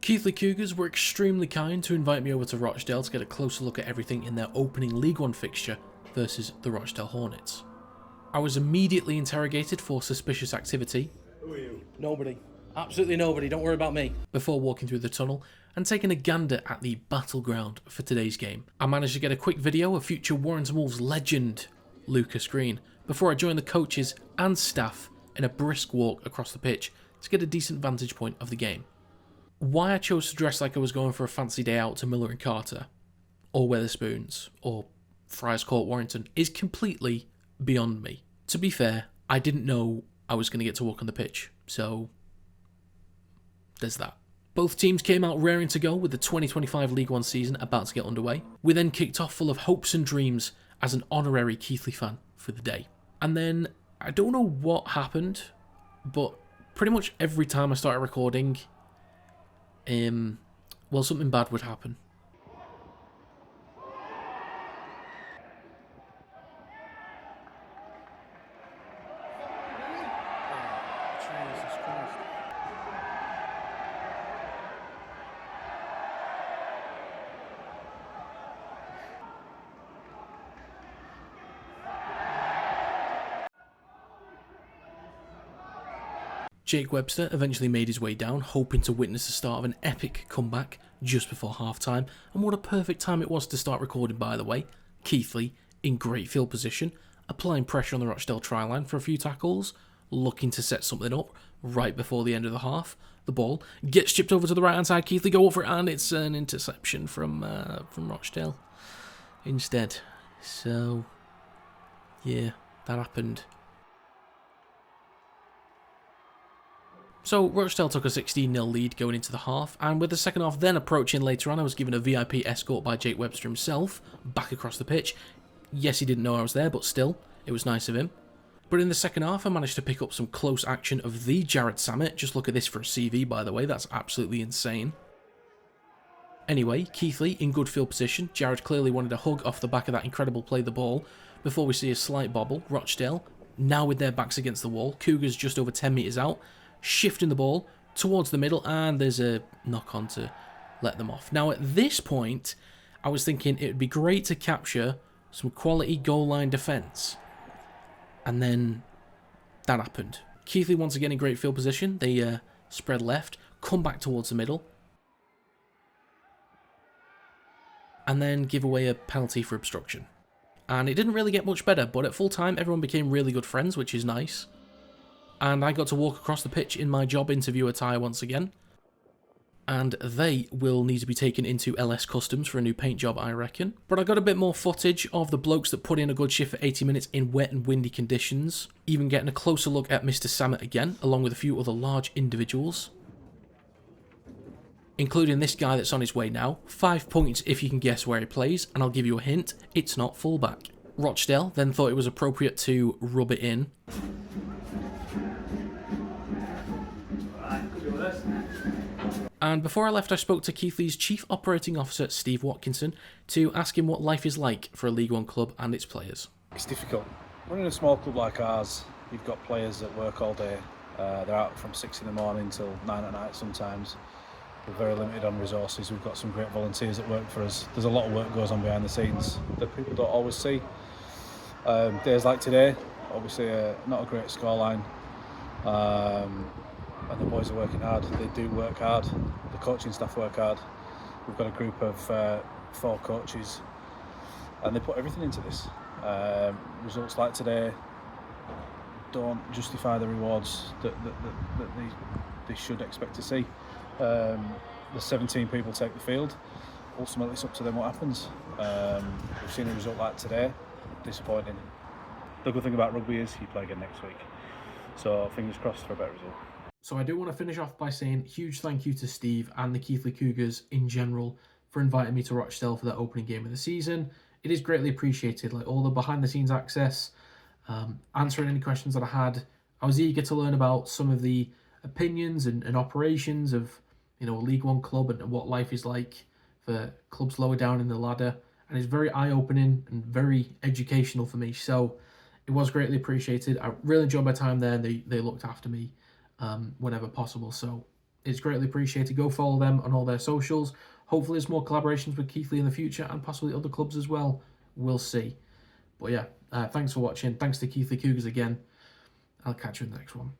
Keighley Cougars were extremely kind to invite me over to Rochdale to get a closer look at everything in their opening League One fixture versus the Rochdale Hornets. I was immediately interrogated for suspicious activity. Who are you? Nobody. Absolutely nobody, don't worry about me. Before walking through the tunnel and taking a gander at the battleground for today's game. I managed to get a quick video of future Warrens and Wolves legend Lucas Green before I joined the coaches and staff in a brisk walk across the pitch to get a decent vantage point of the game. Why I chose to dress like I was going for a fancy day out to Miller and Carter, or Weatherspoons, or Friars Court Warrington is completely beyond me. To be fair, I didn't know I was going to get to walk on the pitch, so there's that. Both teams came out raring to go with the 2025 League One season about to get underway. We then kicked off full of hopes and dreams as an honorary Keighley fan for the day. And then, I don't know what happened, but pretty much every time I started recording, well, something bad would happen. Jake Webster eventually made his way down, hoping to witness the start of an epic comeback just before half-time, and what a perfect time it was to start recording, by the way. Keighley, in great field position, applying pressure on the Rochdale try line for a few tackles, looking to set something up right before the end of the half. The ball gets chipped over to the right-hand side, Keighley go up for it, and it's an interception from Rochdale instead. So, yeah, that happened. So Rochdale took a 16-0 lead going into the half, and with the second half then approaching later on, I was given a VIP escort by Jake Webster himself, back across the pitch. Yes, he didn't know I was there, but still, it was nice of him. But in the second half, I managed to pick up some close action of the Jared Samet. Just look at this for a CV, by the way, that's absolutely insane. Anyway, Keighley in good field position. Jared clearly wanted a hug off the back of that incredible play the ball. Before we see a slight bobble, Rochdale, now with their backs against the wall, Cougars just over 10 metres out, shifting the ball towards the middle, and there's a knock-on to let them off. Now, at this point, I was thinking it would be great to capture some quality goal line defence. And then that happened. Keighley once again in great field position. They spread left, come back towards the middle, and then give away a penalty for obstruction. And it didn't really get much better, but at full time, everyone became really good friends, which is nice. And I got to walk across the pitch in my job interview attire once again. And they will need to be taken into LS Customs for a new paint job, I reckon. But I got a bit more footage of the blokes that put in a good shift for 80 minutes in wet and windy conditions. Even getting a closer look at Mr. Samet again, along with a few other large individuals. Including this guy that's on his way now. 5 points if you can guess where he plays, and I'll give you a hint, it's not fullback. Rochdale then thought it was appropriate to rub it in. And before I left, I spoke to Keighley's Chief Operating Officer, Steve Watkinson, to ask him what life is like for a League One club and its players. It's difficult. Running a small club like ours, you've got players that work all day. They're out from 6 in the morning till 9 at night sometimes. We're very limited on resources. We've got some great volunteers that work for us. There's a lot of work goes on behind the scenes that people don't always see. Days like today, obviously not a great scoreline. And the boys are working hard. They do work hard. The coaching staff work hard. We've got a group of 4 coaches, and they put everything into this. Results like today don't justify the rewards that they should expect to see. The 17 people take the field. Ultimately, it's up to them what happens. We've seen a result like today. Disappointing. The good thing about rugby is you play again next week. So fingers crossed for a better result. So I do want to finish off by saying huge thank you to Steve and the Keighley Cougars in general for inviting me to Rochdale for their opening game of the season. It is greatly appreciated, like all the behind the scenes access, answering any questions that I had. I was eager to learn about some of the opinions and operations of, you know, a League One club and what life is like for clubs lower down in the ladder. And it's very eye-opening and very educational for me. So it was greatly appreciated. I really enjoyed my time there. They looked after me whenever possible. So It's greatly appreciated. Go follow them on all their socials. Hopefully there's more collaborations with Keighley in the future and possibly other clubs as well. We'll see. But yeah, thanks for watching. Thanks to Keighley Cougars again. I'll catch you in the next one.